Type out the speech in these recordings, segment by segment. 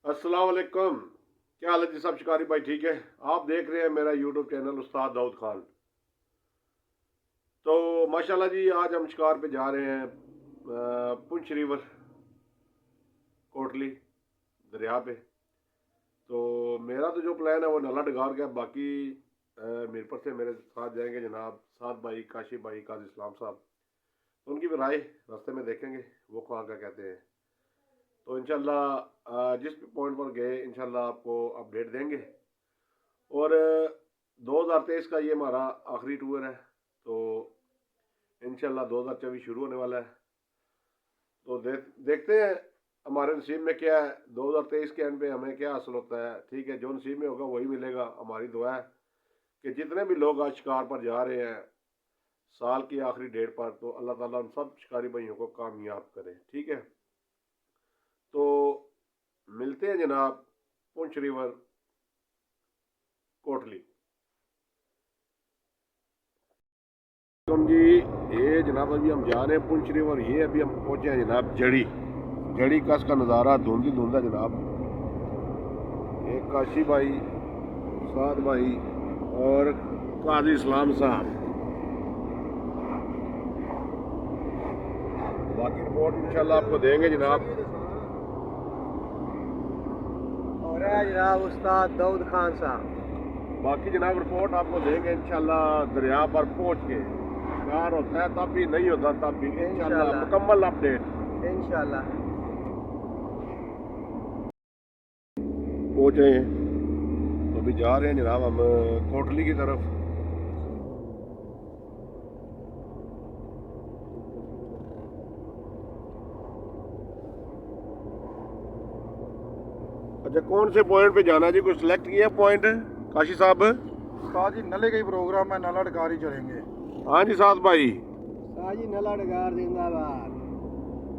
अस्सलाम वालेकुम। क्या हाल है जी सब शिकारी भाई, ठीक है? आप देख रहे हैं मेरा यूट्यूब चैनल उस्ताद दाऊद खान। तो माशाल्लाह जी, आज हम शिकार पे जा रहे हैं पुंछ रिवर, कोटली दरिया पे। तो मेरा तो जो प्लान है वो नला डगार का है। बाकी मीरपुर से मेरे साथ जाएंगे जनाब साद भाई, काशिफ भाई, काजी इस्लाम साहब। तो उनकी भी राय रास्ते में देखेंगे, वो कहाँ का कहते हैं। तो इंशाल्लाह जिस पॉइंट पर गए इंशाल्लाह आपको अपडेट देंगे। और 2023 का ये हमारा आखिरी टूर है। तो इंशाल्लाह 2024 शुरू होने वाला है। तो देखते हैं हमारे नसीब में क्या है। 2023 के एंड पे हमें क्या हासिल होता है। ठीक है, जो नसीब में होगा वही मिलेगा। हमारी दुआ है कि जितने भी लोग आज शिकार पर जा रहे हैं साल की आखिरी डेट पर, तो अल्लाह ताला उन सब शिकारी भाइयों को कामयाब करे। ठीक है, तो मिलते हैं जनाब पुंछ रिवर, कोटली। जी, ये जनाब अभी हम जा रहे हैं पुंछ रिवर। ये अभी हम पहुंचे हैं जनाब जड़ी जड़ी का इसका नज़ारा धुंधी धुंधा जनाब। एक काशी भाई, साद भाई और काजी इस्लाम साहब। बाकी रिपोर्ट इंशाल्लाह आपको देंगे जनाब। और है जनाब उस्ताद दाऊद खान साहब। बाकी जनाब रिपोर्ट आपको देंगे इंशाल्लाह दरिया पर पहुंच के। शिकार होता है तब भी, नहीं होता तब भी, इंशाल्लाह मुकम्मल अपडेट इंशाल्लाह। पहुंचे हैं। तो अभी जा रहे हैं जनाब हम कोटली की तरफ। अच्छा, कौन से पॉइंट पे जाना है जी? कुछ सिलेक्ट किया पॉइंट काशी साहब? उस्ताद जी नले का ही प्रोग्राम है, नला डकार ही चलेंगे। हाँ जी साद भाई। उस्ताद जी नला डकार जिंदाबाद।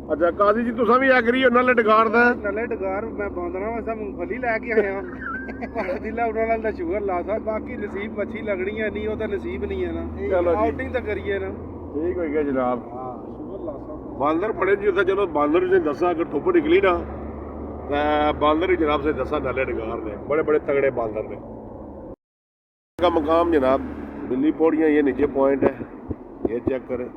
अच्छा काजी जी, तुसा भी एग्री हो नले डगार दा? नले डकार मैं बांधना वास्ते मूंगफली लेके आया हूं। दिला उन्होंने नाल दा शुगर ला सा, बाकी नसीब मच्छी लगनी है नहीं, वो तो नसीब नहीं है ना। चलो जी, आउटिंग तो करिए ना। ठीक हो गया जनाब। हां शुगर ला सा बांदर बड़े जी उत्थे। चलो बांदर ने दसा अगर धुप निकली ना तो बांदर ही जनाब से दसा नले डगार ने, बड़े बड़े तगड़े बांदर ने। का मकाम जनाब बिल्ली पौड़ियाँ, ये नीचे पॉइंट है, ये चेक करें।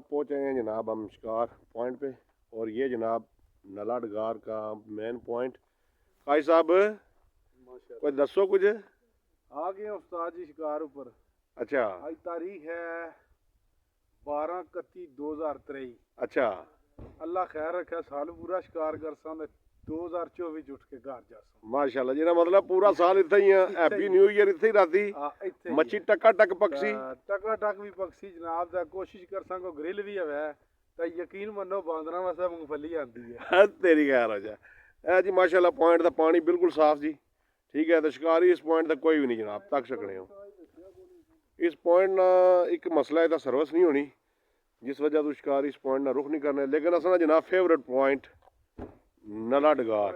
पहुँचे हैं जनाब हम शिकार पॉइंट पे। और ये जनाब नला डगार का मेन पॉइंट। भाई साहब कोई दसो कुछ। आ गए उस्ताद जी शिकार ऊपर। अच्छा आज तारीख है 12/31/2023। अच्छा, अल्लाह खैर रखे, साल पूरा शिकार कर सा 2024 उठ के घर जा सा। माशाल्लाह जी ना, मतलब पूरा साल इतना ही है। हैप्पी न्यू ईयर इतने ही राती मच्छी टका टक पक्षी टका टक भी पक्षी जनाब दा। कोशिश कर सा को ग्रिल भी है तो यकीन मनो बांदरा वास्ते मूंगफली आती है। तेरी खैर हो जाए। ए जी माशाल्लाह पॉइंट का पानी बिल्कुल साफ जी। ठीक है, तो शिकारी इस पॉइंट तक कोई भी नहीं जनाब तक सकने हो। इस पॉइंट ना एक मसला है, सर्विस नहीं होनी, जिस वजह तो शिकारी इस पॉइंट ना रुख नहीं करने। लेकिन असल जनाब फेवरेट पॉइंट नला डगार।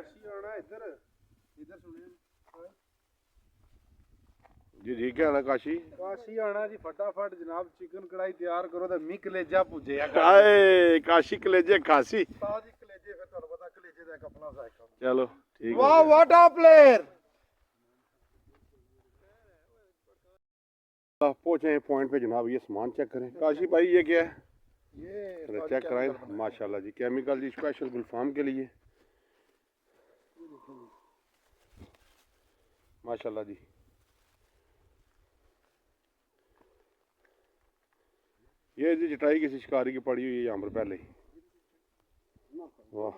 जी ठीक है ना काशी? काशी आना जी फटाफट जनाब। चिकन कढ़ाई तैयार करो तो मी कलेजा पूजे आए काशी कलेजे खासी। कलेजे फिर तुहानू पता कलेजे दा एक अपना जायका। चलो ठीक है। वाह व्हाट अ प्लेयर। पहुंचे हैं पॉइंट पे जनाब। ये सामान चेक करें काशी भाई, ये क्या है? ये चेक कराएं। माशाल्लाह जी, केमिकल जी स्पेशल गुलफाम के लिए। माशाल्लाह जी। ये जी चटाई किसी शिकारी की पड़ी हुई है यहाँ पर पहले ही। वाह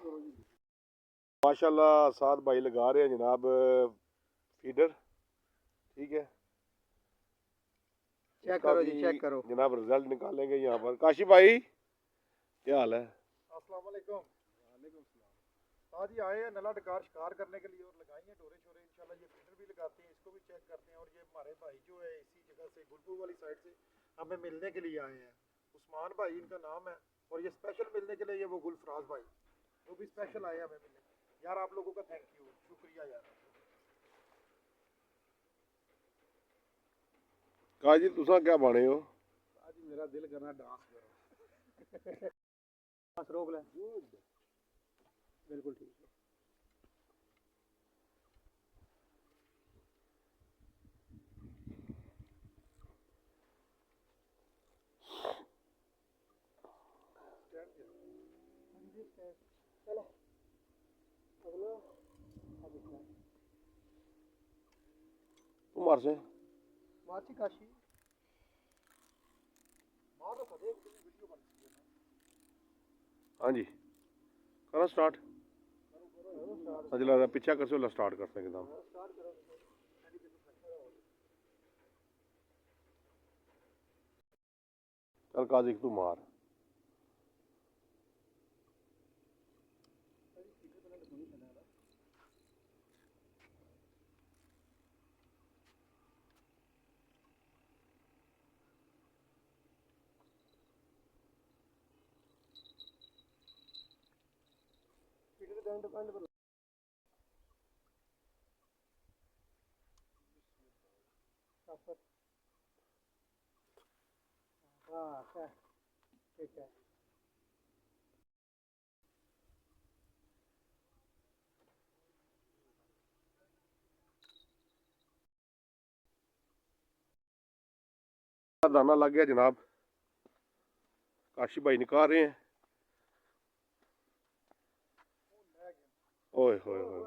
माशाल्लाह साथ भाई लगा रहे हैं जनाब फीडर। ठीक है, चेक करो जी, चेक करो जनाब रिजल्ट निकालेंगे यहाँ पर। काशी भाई क्या हाल है? अस्सलाम वालेकुम। आज ही आए हैं नला डकार शिकार करने के लिए और लगाई हैं डोरे शोरे। इंशाल्लाह ये फीडर भी लगाते हैं, इसको भी चेक करते हैं। और ये हमारे भाई जो है इसी जगह से गुलपुर वाली साइड से हमें मिलने के लिए आए हैं। उस्मान भाई इनका नाम है और ये स्पेशल मिलने के लिए ये वो गुलफराज भाई वो भी स्पेशल आए हमें मिलने। यार आप लोगों का थैंक यू, शुक्रिया यार। काजी तुसा क्या बने हो? आज मेरा दिल करना डांस करो। बस रोक ले, बिल्कुल ठीक है। चलो अगला उमर से माची काशी मार तो देख वीडियो बन सकती है। हाँ जी करो स्टार्ट। अज लग पीछा कर सो स्टार्ट कर सकते एकदम। स्टार्ट करो। चल काजी तू मार। हाँ ठीक है। दाना लग गया जनाब, काशी भाई निकाल रहे हैं। ओए होए होए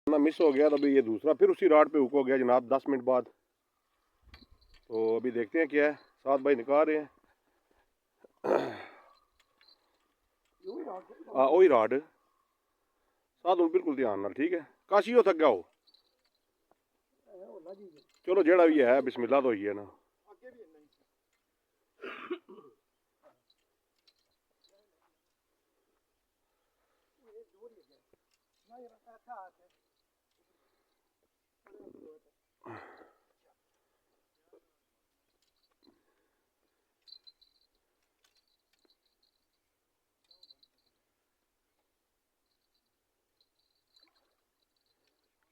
दाना मिस हो गया। तो अभी ये दूसरा फिर उसी राड पे हुक हो गया जनाब 10 मिनट बाद। तो अभी देखते हैं क्या है। साथ भाई निकाल रहे हैं। हाँ वही राड साथ हूँ बिल्कुल ध्यान नाल। ठीक है काशी हो थक गया हो। चलो जेड़ा भी है बिस्मिल्लाह तो ही है ना।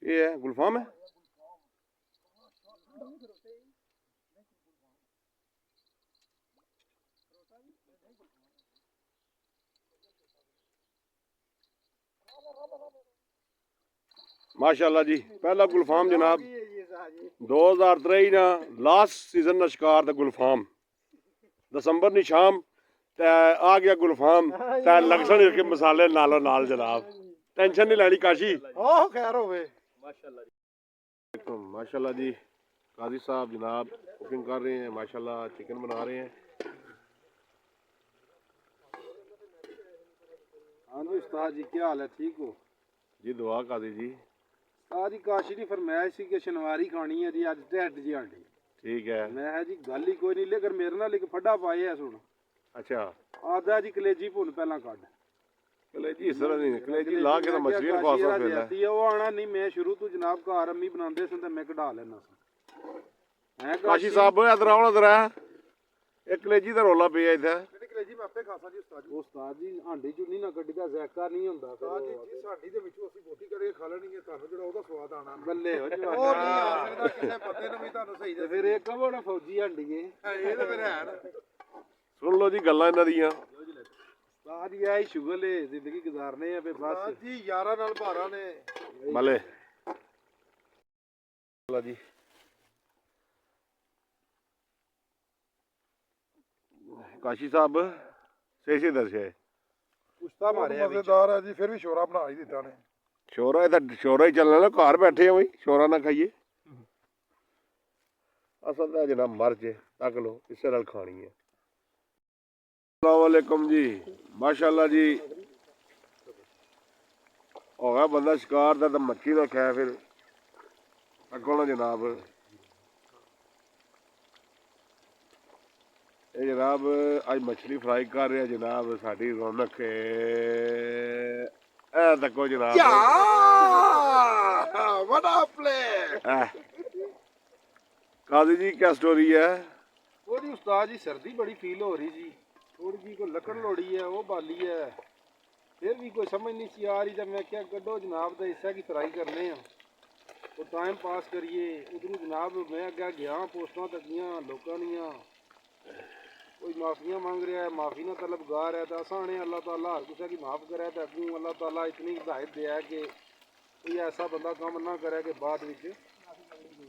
ये है गुलफाम है। माशाल्लाह जी पहला गुलफाम जनाब 2023 ना लास्ट सीजन का शिकार था गुलफाम। दिसंबर नी शाम ते आ गया गुलफाम ते लक्षण के मसाले नालों नाल जनाब। टेंशन नहीं लेनी काशी। ओह खैर होवे। माशाल्लाह जी काजी साहब जनाब कुकिंग कर रहे हैं। माशाल्लाह चिकन बना रहे हैं। हाँ जी उस्ताद जी क्या हाल है, ठीक हो जी दुआ काजी जी। उस्ताद जी काशी की फरमाइश सी कि शनवारी खानी है जी अज ढिड जी हांडी। ठीक है मैं है जी गल ही कोई नहीं लेकर मेरे नाल एक फड्डा पाए है सुन। अच्छा आदा जी कलेजी भुन पहला कड कलेजी इस तरह नहीं कलेजी ला के तो मछली पासा फिर है। वो आना नहीं मैं शुरू तो जनाब घर अम्मी बनाते सन ते मैं कढा लेना सा। मैं काशी साहब इधर आओ इधर है एक कलेजी दा रोला पिया इथे। कलेजी मैं आपे खासा जी उस्ताद जी। उस्ताद जी हांडी चुनी ना गड्डी दा ज़ायका नहीं हुंदा उस्ताद जी साडी दे विचों ਅਸੀਂ ਬੋਟੀ ਕਰਕੇ ਖਾ ਲੈਣੀ ਹੈ, ਤੁਹਾਨੂੰ ਜਿਹੜਾ ਉਹਦਾ ਸਵਾਦ ਆਣਾ ਬੱਲੇ ਹੋ ਜਵਾਨਾ। ਉਹ ਨਹੀਂ ਆ ਸਕਦਾ ਕਿਸੇ ਬੰਦੇ ਨੂੰ ਵੀ ਤੁਹਾਨੂੰ ਸਹੀ ਤੇ ਫਿਰ ਇੱਕ ਕਹੋ ਨਾ ਫੌਜੀ ਹਾਂਡੀ ਏ ਇਹ ਤਾਂ ਫਿਰ ਹੈ ਨਾ। सुन लो जी गल्लां इन्हां दियां। ਉਸਤਾਦ ਜੀ ਆਹੀ ਸ਼ੁਗਲ ਏ ਜ਼ਿੰਦਗੀ ਗੁਜ਼ਾਰਨੇ ਆ ਫੇ ਉਸਤਾਦ ਬਸ। ਜੀ ਯਾਰਾਂ ਨਾਲ ਭਾਰਾਂ ਨੇ। भले जी काशी साहब सही दस है। ਕੁਸ਼ਤਾ ਮਾਰਿਆ ਵਿੱਚ। ਮਜ਼ੇਦਾਰ ਹੈ ਜੀ, ਫਿਰ ਵੀ ਸ਼ੋਰਾ ਬਣਾ ਹੀ ਦਿੱਤਾ ਨੇ। ਸ਼ੋਰਾ ਇਹ ਤਾਂ ਸ਼ੋਰਾ ਹੀ ਚੱਲਣਾ ਨਾ, ਘਰ ਬੈਠੇ ਆ ਬਈ, ਸ਼ੋਰਾ ਨਾ ਖਾਈਏ। ਅਸਲ ਤਾਂ ਜਨਾਬ ਮਰ ਜੇ ਤੱਕ ਲੋ, ਇਸੇ ਨਾਲ ਖਾਣੀ ਹੈ। अस्सलाम वालेकुम जी, माशाल्लाह जी। हो गया बंदा शिकार दा, मच्छी ना खाए फिर अगों ना जनाब। ये जनाब अज मछली फ्राई कर रहे जनाब, साडी रौनक है तको जनाब। काजी जी क्या स्टोरी है? वो जी उस्ताद जी सर्दी बड़ी फील हो रही जी, थोड़ी जी कोई लकड़ लोड़ी है वो बाली है, फिर भी कोई समझ नहीं सी आ रही। जब मैं क्या कड्डो जनाब तो हिस्सा की फ्राई करने हैं तो टाइम पास करिए। उधर जनाब मैं अगर गया पोस्टा तकियां लोगों दियां, कोई माफियां मांग रहा है, माफी ना तलबगार है, तो असाने अल्लाह ताला हर किसी की माफ़ करे, तो अगू अल्लाह ताला इतनी हिदायत दिया कि कोई ऐसा बंदा काम ना करे कि बाद विच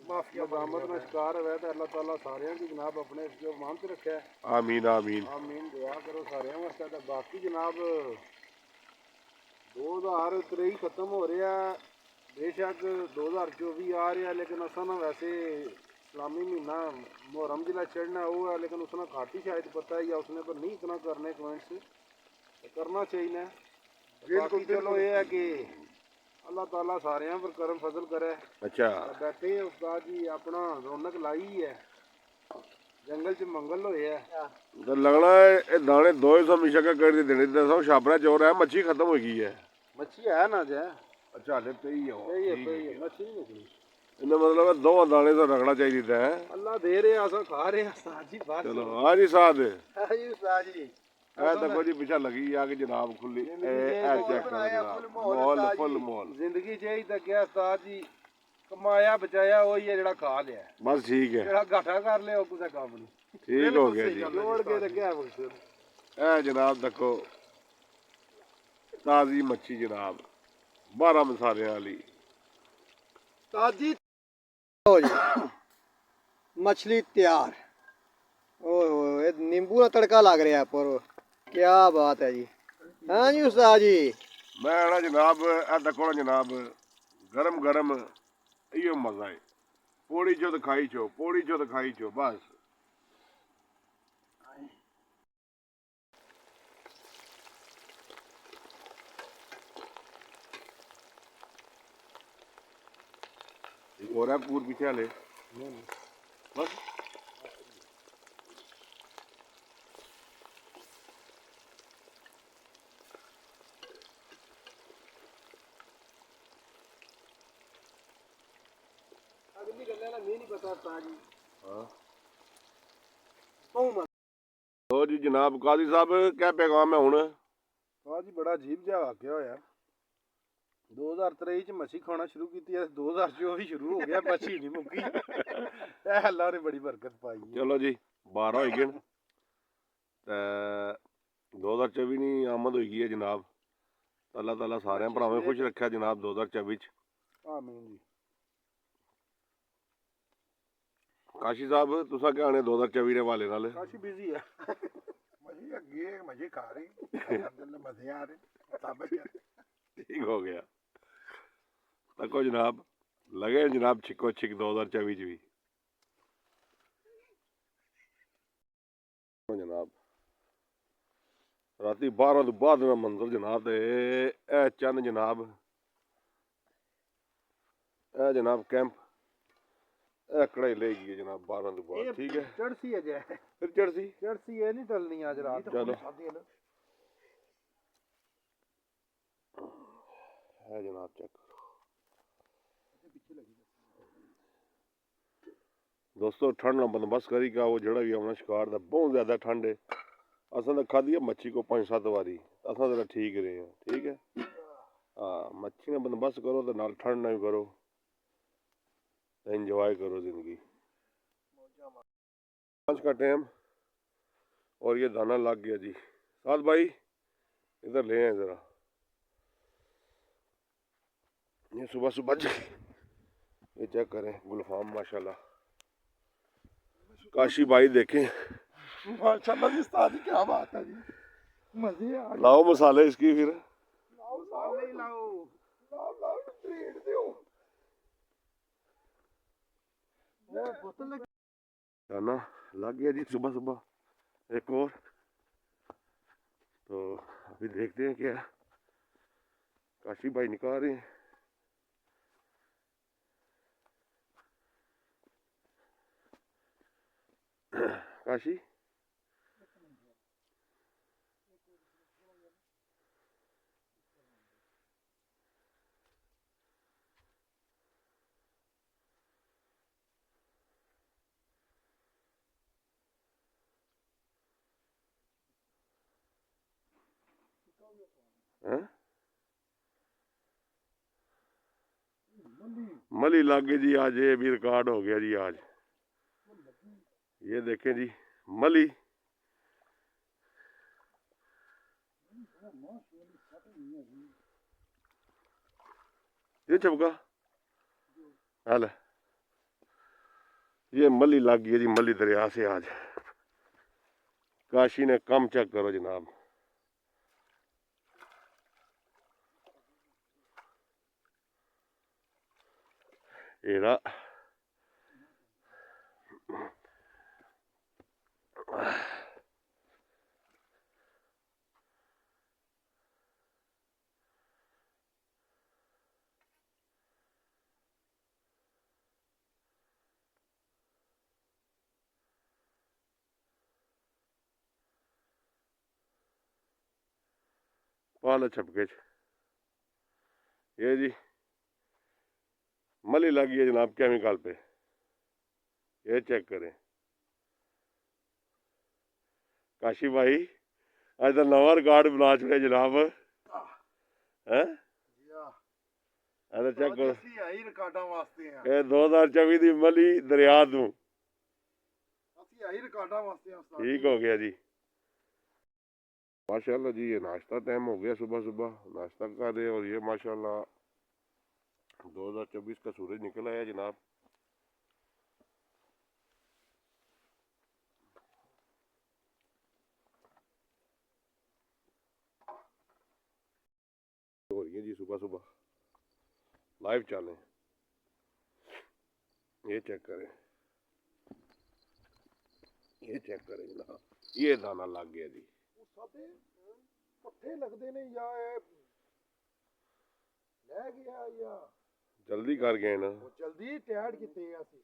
माफिया बरामद ना शिकार हुआ। तो अल्लाह ताला सारियां की जनाब अपने मान च रखे। आमीन आमीन आमीन, दुआ करो सारियां वास्ते। तो बाकी जनाब 2023 खत्म हो रहा, बेशक 2024 आ रहा, लेकिन असा ना वैसे इस्लामी महीना मुहर्रम जिला चढ़ना वो है, लेकिन उसने घाट ही शायद पता है या उसने पर नहीं इतना करने कमेंट्स करना चाहिए। बाकी चलो ये है कि अल्लाह ताला सारियां पर करम फजल करे। अच्छा बैठे उस्ताद जी अपना रौनक लाई है, जंगल च मंगल होए है। तो लगना है ये दाने 200 मिशा का कर देने, दसो छापरा चोर है, मच्छी खत्म हो गई है। मच्छी है ना जे? अच्छा हाले पे ही हो, ये मच्छी नहीं निकली। इन्हें मतलब है 2 दाने तो रखना चाहिए था। अल्लाह दे रहे असा खा रहे उस्ताद जी। बस चलो हाँ जी साथ है जी उस्ताद जी। ऐ देखो जी पीछा लगी आके जनाब खुली चेक करो जनाब, मॉल फुल मॉल जिंदगी च यही तकिया उस्ताद जी, कमाया बचाया वही है जेड़ा खा लिया, बस ठीक है, जेड़ा घाटा कर लिया वो कुछ काम नहीं। ठीक हो गया जी। जोड़ के रखा है ऐ जनाब देखो ताजी मच्छी जनाब 12 मसाले वाली ताजी लो जी मछली तैयार। ओए नींबू का तड़का लग रहा है पर क्या बात है जी। हाँ जी उस्ताद जी। मैं ना जनाब ऐ देखो ना जनाब, गरम गरम इयो मजा है। पोड़ी चो तो खाई चो, पोड़ी चो तो खाई चो, बस और है पूर पीछे ले बस। अगली गल ना मैं नहीं पता उस्ताद जी। हाँ कहूं तो जी जनाब काजी साहब क्या पैगाम है हुण? उस्ताद जी बड़ा अजीब जिहा वाकया होया। 2023 च मच्छी खाना शुरू की, 2024 शुरू हो गया, मच्छी नहीं मुक्की। अल्लाह ने बड़ी बरकत पाई है। चलो जी 12 हो गए ते 2024 नहीं आमद हो गई है जनाब। अल्लाह ताला सारे भरावें खुश रखा जनाब 2024 च। आमीन जी। काशी साहब तुसा क्या आने 2024 के हवाले नाल? काशी बिजी है। मजे अगे मजे खा रहे अल्हम्दुलिल्लाह, मजे आ रहे साबित ठीक हो गया तको जनाब, लगे जनाब छिको छिक 2024 च भी जनाब। राती 12 तो बाद में मंजर जनाब ते ए चंद जनाब, ए जनाब कैंप ए कढ़ाई ले गई जनाब 12 तो बाद। ठीक है चढ़सी है जे, फिर चढ़सी चढ़सी ये नहीं टलनी आज रात। चलो है जनाब चेक करो दोस्तों, ठंड ना बंदोबस्त करी का वो जड़ा भी आना शिकार दा बहुत ज्यादा ठंड है। असां तो खाधी है मच्छी को 5-7 बारी, असां तो ठीक रहे हैं। ठीक है हाँ, मच्छी ना बंदोबस्त करो तो नाल ठंड ना भी करो, एंजॉय करो जिंदगी। पाँच का टाइम और ये दाना लग गया जी। साथ भाई इधर ले आए जरा, ये सुबह सुबह ये चेक करें गुलफाम माशाल्लाह। काशी भाई देखें माशाल्लाह जी उस्ताद जी, क्या बात है जी, मजे आ लाओ मसाले इसकी फिर लाओ लाओ लाओ। दाना लग गया जी सुबह सुबह एक और। तो अभी देखते हैं क्या काशी भाई निकाल रहे हैं। काशी हैं? मली लग गई जी आज, ये भी रिकॉर्ड हो गया जी आज। ये देखें जी मली। ये चपका हाल ये मली लग गई जी मली दरिया से आज। काशी ने कम चेक करो जनाब। एरा पाला छपके ये जी मली लग गई है जनाब केमिकल पे। ये चेक करें काशी भाई आज तो नवा रिकॉर्ड बना चुके जनाब हैं। चेक करो ਅਸੀਂ ਆਈ ਰਿਕਾਰਡਾਂ ਵਾਸਤੇ ਆ ये 2024 की मली दरिया तू ਅਸੀਂ ਆਈ ਰਿਕਾਰਡਾਂ ਵਾਸਤੇ ਆ ਉਸਤਾਦ ठीक हो गया जी। माशाल्लाह जी ये नाश्ता टाइम हो गया सुबह सुबह नाश्ता कर रहे और ये माशाल्लाह 2024 का सूरज निकल आया जनाब। हो रही है जी सुबह सुबह लाइव चलें। ये चेक करें ये चेक करें जनाब ये दाना लग गया जी। ਸਾਡੇ ਪੱਠੇ ਲੱਗਦੇ ਨੇ ਜਾਂ ਇਹ ਲੈ ਗਿਆ ਜਾਂ जल्दी कर गए ना ਉਹ ਜਲਦੀ ਟੈਡ ਕਿਤੇ ਆ ਅਸੀਂ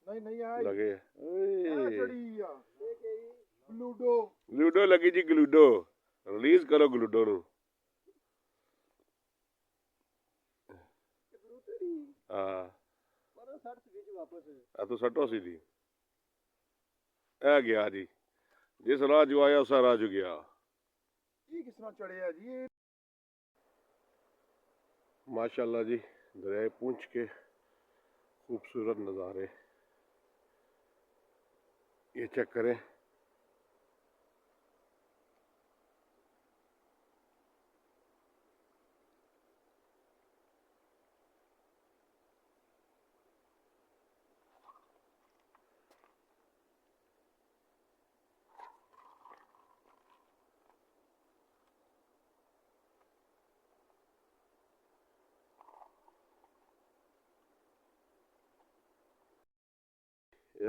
ਨਹੀਂ ਨਹੀਂ ਆ लगे ओए। ਜਿਹੜੀ ਆ ਬਲੂਡੋ ग्लूडो लगी जी ग्लूडो रिलीज करो ग्लूडो नु। हाँ तो सटो सी थी ए गया जी जिस राजू आया उस राजू गया। ਇਹ ਕਿਸ ਤਰ੍ਹਾਂ ਚੜਿਆ ਜੀ ਇਹ माशाल्लाह जी दरिया पूंछ के खूबसूरत नज़ारे ये चेक करें।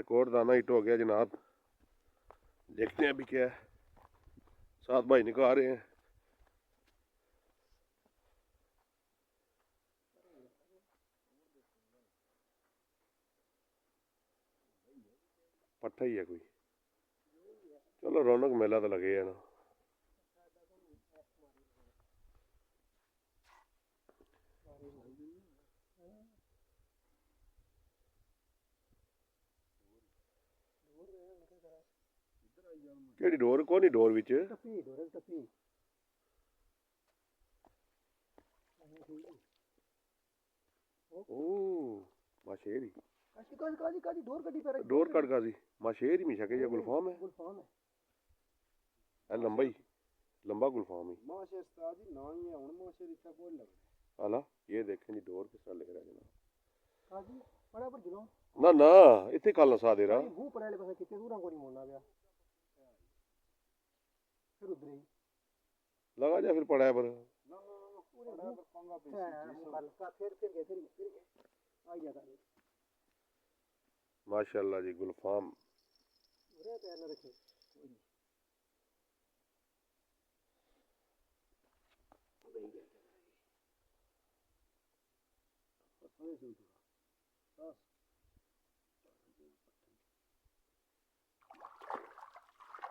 एक और दाना हिट हो गया जनाब। देखते हैं अभी क्या है। साथ भाई निकाल रहे हैं। पट्टा ही है कोई। चलो रौनक मेला तो लगे है ना। केड़ी डोर कोनी डोर विच ओ माशेरी काजी डोर कटी पर डोर कट का सी माशेरी मिशा के ये गुलफाम है ए लंबा ही लंबा गुलफाम ही माशे उस्ताद जी ना ही है हुन माशे रिथा कोई लग हाला ये देखें जी डोर किस तरह लग रहा है जनाब। काजी बड़ा पर जुलो ना ना इतने कल सा दे रहा मुंह पड़े पासे कितने दूर को नहीं मोड़ना गया फिर उधर ही लगा जा फिर पड़ा है पर ना पूरे बराबर पंगा पे का फिर माशाल्लाह जी गुलफाम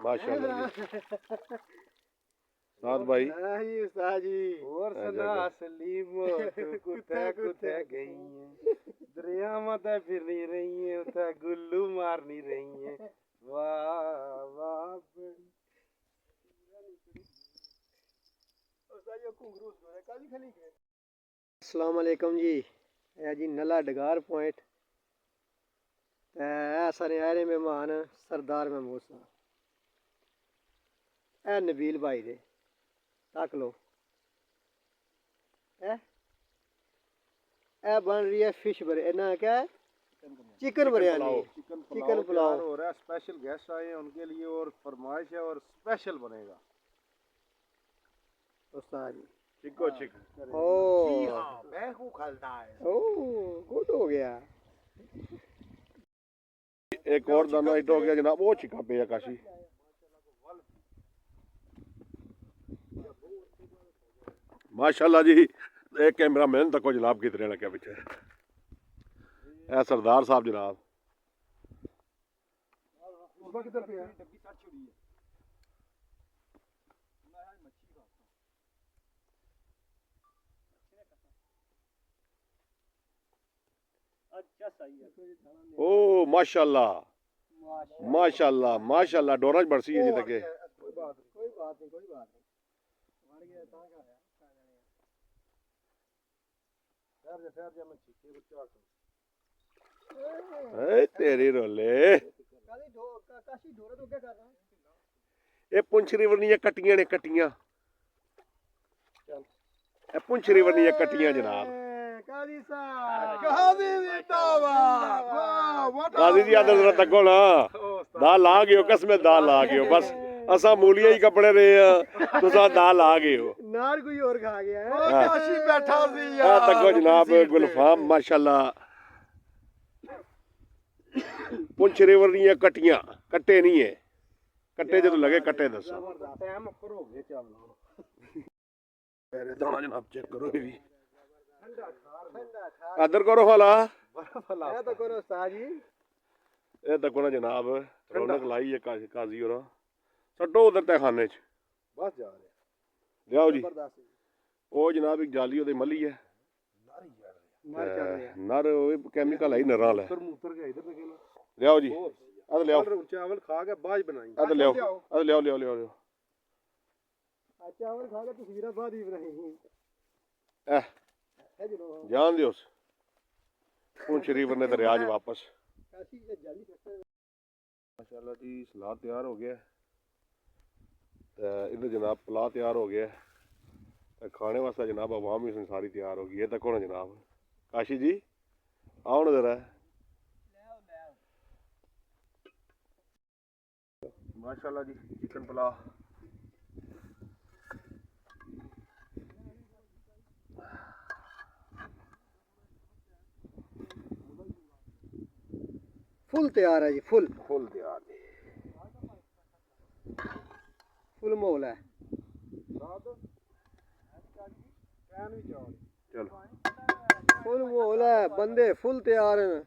माशाल्लाह जी साद भाई हाँ जी उस्ताद जी। और सना सलीम कुत्ते कुत्ते गई है दरिया मत फिर नहीं रही है उठा गुल्लू मार नहीं रही है वाह वाह अस्सलाम वालेकुम जी। ਇਹ ਜੀ ਨੱਲਾ ਡਗਾਰ ਪੁਆਇੰਟ ਤੇ ਇਹ ਸਾਰੇ ਆਏ ਨੇ ਮਹਿਮਾਨ ਸਰਦਾਰ ਮਹਿਮੂਦ ਸਾਹਿਬ। ਇਹ ਨਬੀਲ ਭਾਈ ਦੇ ਤੱਕ ਲੋ ਇਹ ਬਣ ਰਹੀ ਹੈ ਫਿਸ਼ ਬਰੇ ਇਹਨਾਂ क्या चिकन बिरयानी चिकन पुलाव हो रहा है स्पेशल गेस्ट आए हैं उनके लिए और फरमाइश है और स्पेशल बनेगा उस्ताद जी। चिको चिक ओ मैं हूँ खलता है ओ गुड हो गया। एक और दाना हिट हो गया जनाब वो चिका पे काशी माशाल्लाह जी एक कैमरा मैन तक जनाब की तरह लगे पीछे ए सरदार साहब जनाब किधर पे है ओ माशाल्लाह माशाल्लाह माशाल्लाह डोरा बरसी है जी तक कोई बात नहीं मर गया ता का ठहर जा मैं चीखे बच्चा ए तेरी रोले काशी ढोरा तो क्या कर रहा है ਇਹ ਪੁੰਛ ਰਿਵਰ ਦੀਆਂ ਕੱਟੀਆਂ ਨੇ ਕੱਟੀਆਂ ਇਹ ਪੁੰਛ ਰਿਵਰ ਦੀਆਂ ਕੱਟੀਆਂ ਜਨਾਬ काजी साहब काजी जिंदाबाद वाह व्हाट ਕਾਜ਼ੀ ਜੀ ਆਦਰ ਜ਼ਰਾ ਤੱਕੋ ਨਾ ਦਾ ਲਾ ਗਿਓ ਕਸਮੇ ਦਾ ਲਾ ਗਿਓ ਬਸ ਅਸਾਂ ਮੂਲੀਆਂ ਹੀ ਕੱਪੜੇ ਰਹੇ ਆ ਤੁਸੀਂ ਦਾ ਲਾ ਗਿਓ नार कोई और खा गया है ओ काशी बैठा सी ਆ यार ਤੱਕੋ ਜਨਾਬ ਗੁਲਫਾਮ ਮਾਸ਼ਾਅੱਲਾ ਪੁੰਛ ਰਿਵਰ ਦੀਆਂ ਕੱਟੀਆਂ ਕੱਟੇ ਨਹੀਂ ਹੈ ਕੱਟੇ ਜਦੋਂ ਲਗੇ ਕੱਟੇ ਦੱਸੋ टाइम ऊपर हो गया चावल ਮੇਰੇ ਦਾਣਾ ਜਨਾਬ ਚੈੱਕ ਕਰੋ ਇਹ ਵੀ ਆਦਰ ਕਰੋ ਹਾਲਾ ये तो करो उस्ताद जी ਇਹ ਤੱਕੋ ਨਾ ਜਨਾਬ ਰੌਣਕ ਲਾਈ ਹੈ ਕਾਜ਼ੀ ਹੋਰਾਂ ਛੱਡੋ ਉਧਰ ਤੇ ਖਾਨੇ ਚ बस जा रहे ਲਿਆਓ ਜੀ जबरदस्त ਉਹ ਜਨਾਬ ਇੱਕ ਜਾਲੀ ਉਹਦੇ ਮੱਲੀ ਹੈ नर चल रहा है ਨਰ ਉਹ ਕੈਮੀਕਲ ਹੈ ਨਰਾਂ ਵਾਲਾ फिर मूत्र गए इधर निकलो ਲਿਆਓ ਜੀ ਅਦ ਲਿਆਓ चावल खा के बाज बनाई ਅਦ ਲਿਆਓ ਅਦ ਲਿਆਓ ਲਿਆਓ ਲਿਆਓ ਲਿਆਓ चावल खा के तस्वीरें बाद ही बनाई ਐ है जो ਜਾਣ ਦਿਓ ਪੁੰਛ ਰਿਵਰ ਨੇ ਦਰਿਆ 'ਚ ਵਾਪਸ काशी ये जाली सकते ਮਾਸ਼ਾਅੱਲਾ ਜੀ ਸਲਾਦ ਤਿਆਰ ਹੋ ਗਿਆ ਤੇ ਇਧਰ ਜਨਾਬ ਪਲਾ ਤਿਆਰ ਹੋ ਗਿਆ ਤੇ ਖਾਣੇ ਵਾਸਤੇ ਜਨਾਬ ਆਵਾਮ ਵੀ ਸਾਰੀ ਤਿਆਰ ਹੋ ਗਈ ਇਹ ਤੱਕ ਹੁਣ ਜਨਾਬ ਕਾਸ਼ੀ ਜੀ ਆਓ ਨਾ ਜ਼ਰਾ ਮਾਸ਼ਾਅੱਲਾ ਜੀ ਚਿਕਨ ਪਲਾ फुल तैयार है जी फुल ਫੁੱਲ ਤਿਆਰ ਜੀ फुल माहौल है ਚਲੋ फुल माहौल है बंदे फुल तैयार हैं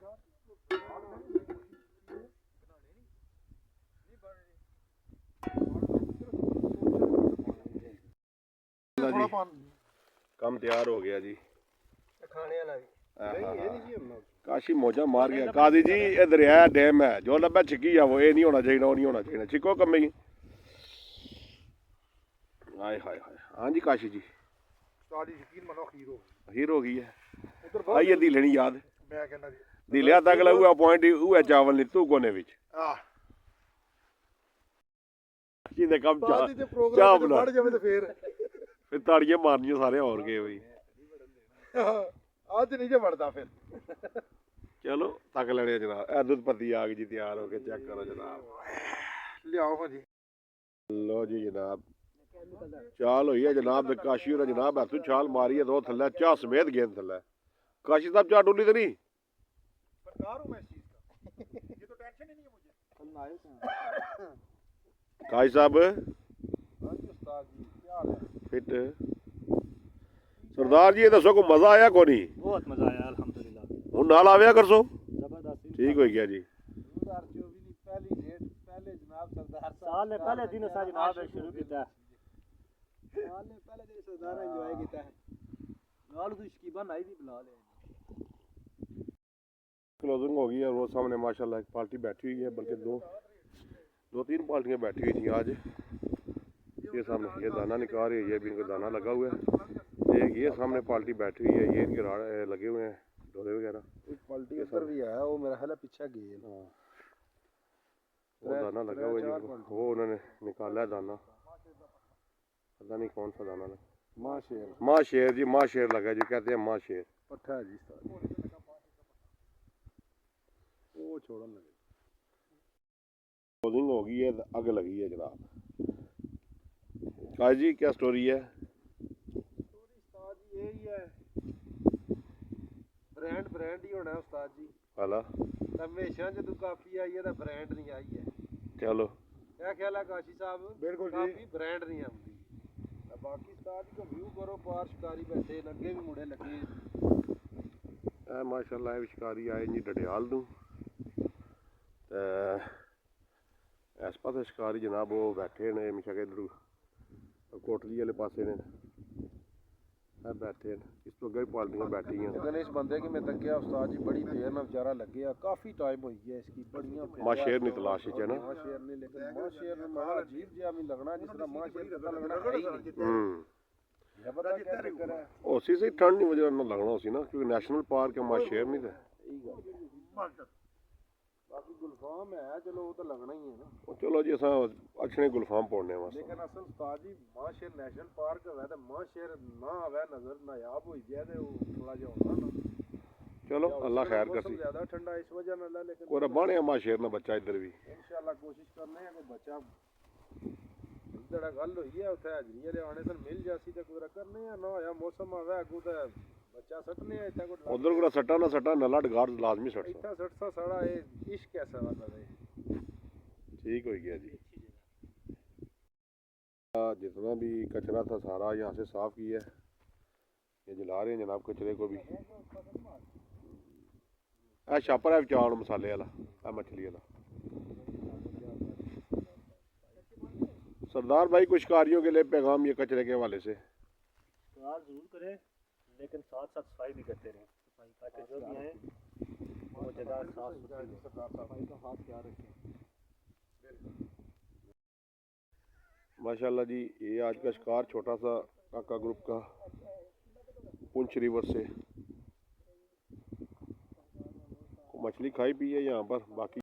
थोड़ा पानी ਕੰਮ ਤਿਆਰ ਹੋ ਗਿਆ ਜੀ खाने वाला भी काशी मौजा मार गया काजी जी ये दरिया डैम है जो लब्बा छिकी है वो ये नहीं होना चाहिए वो नहीं होना चाहिए छिको कम ही हाय हाय हाय हाँ जी काशी जी सारी यकीन मनो खीर हो हीर हो गई है उधर आइए दी लेनी याद मैं कहना जी दिलिया तक लगुआ पॉइंट हुआ चावल नहीं तू कोने विच आह जी दे कम बात ही ते चाह प्रोग्राम बना बढ़ जावे तो फिर ताड़ियां मारनियां सारे और गए भाई आज नहीं जे बढ़ता फिर चलो तक लेने जनाब ए दुध पत्ती आ गई जी तैयार हो के चेक करो जनाब लियाओ हाँ जी लो जी जनाब चाल हुई है जनाब ते काशी और जनाब हथू छाल मारी है दो थल्ले चाह समेत गेंद थल्ले काशी साहब चाह डुली तो नहीं सरकार हूँ मैं इस चीज़ का, ये तो टेंशन ही नहीं है मुझे। काजी साहब हाँ जी उस्ताद जी क्या हाल है? फिट सरदार जी ये दसो को मजा आया को नहीं बहुत मजा आया अल्हम्दुलिल्लाह हूँ नाल आविया कर सो जबरदस्त ठीक हो गया जी 2024 ਦੀ ਪਹਿਲੀ ਡੇਟ ਪਹਿਲੇ ਜਨਾਬ ਸਰਦਾਰ साल ने पहले दिन से जनाब शुरू किया साल ने पहले दिन सरदार एंजॉय किया है नाल तो शकीबा नाई भी बुला ले क्लोजिंग हो गई है और वो सामने माशाल्लाह एक पार्टी बैठी हुई है बल्कि दो तीन पार्टियां बैठी हुई थी आज ये सामने ये दाना निकाल रही है ये भी इनको दाना लगा हुआ है एक ये सामने पार्टी बैठी हुई है ये इनके राड़ लगे हुए हैं डोरे वगैरह एक पलटी उधर भी है वो मेरा ख्याल है पीछे गई है वो दाना लगा हुआ है जी वो उन्होंने निकाला है दाना पता नहीं कौन सा दाना लगा माँ शेर जी माँ शेर लगा जी कहते हैं माँ शेर पट्ठा है जी उस्ताद वो छोड़न लगे क्लोजिंग हो गई है आग लगी है जनाब काजी जी क्या स्टोरी है स्टोरी उस्ताद जी यही है ब्रांड ही होना है उस्ताद जी वाला हमेशा जदों काफी आई है तो ब्रांड नहीं आई है चलो क्या ख्याल है काशी साहब बिल्कुल जी। काफी ब्रांड नहीं आती बाकी उस्ताद जी को व्यू करो पार शिकारी बैठे लगे भी मुड़े लगे माशाल्लाह विशकारी आए जी डडियाल नूं ते इस पासे शिकारी जनाब वो बैठे ने हमेशा के इधर कोटली वाले पासे ने बैठे ने इस तो अगे भी पार्टियां बैठी हैं गणेश बंदे कि मैं तकिया उस्ताद जी बड़ी देर ना बेचारा लगे है काफी टाइम हो गया इसकी बढ़िया माँ शेर नहीं तलाश है ना माँ शेर नहीं लेकिन माँ शेर में बड़ा अजीब जिहा भी लगना जिस तरह माँ शेर पता लगना है ही नहीं ये पता क्या चक्कर है उसी से ठंड नहीं वजह ना लगना उसी ना क्योंकि नेशनल पार्क है माँ शेर नहीं था बाकी गुलफाम है चलो वो तो लगना ही है ना चलो जी असा अच्छे गुलफाम पौड़ने वास्ते लेकिन असल उस्ताद जी माँ शेर नेशनल पार्क है तो माँ शेर ना आवे नजर नायाब हो जाए तो थोड़ा जा होना ना चलो अल्लाह खैर कर सी ज्यादा ठंडा इस वजह ना ला लेकिन कोई बने माँ शेर ना बच्चा इधर भी इंशाल्लाह कोशिश करने हैं कि बच्चा जड़ा गल हुई है उत्थे हाजरी वाले आने सन मिल जासी ते कुदरा करने हैं ना होया मौसम आवे अगू ते बच्चा सटने है इत्थे कोई उधर को सट्टा ना सट्टा नला डगार लाजमी सट इतना सटसा साड़ा ये इश्क ऐसा वाला है ठीक हो गया जी जितना भी कचरा था सारा यहाँ से साफ किया है ये जला रहे हैं जनाब कचरे को भी छापर है चावल मसाले वाला मछली वाला सरदार भाई कुछ कार्यों के लिए पैगाम ये कचरे के हवाले से कार जरूर करें लेकिन साथ साथ सफाई भी करते रहें सफाई ताकि जो भी है वो जगह साफ सुथरी सफाई का हाथ ख्याल रखें माशाल्लाह जी ये आज का शिकार छोटा सा काका ग्रुप का पुंछ रिवर से मछली खाई पी है यहाँ पर बाकी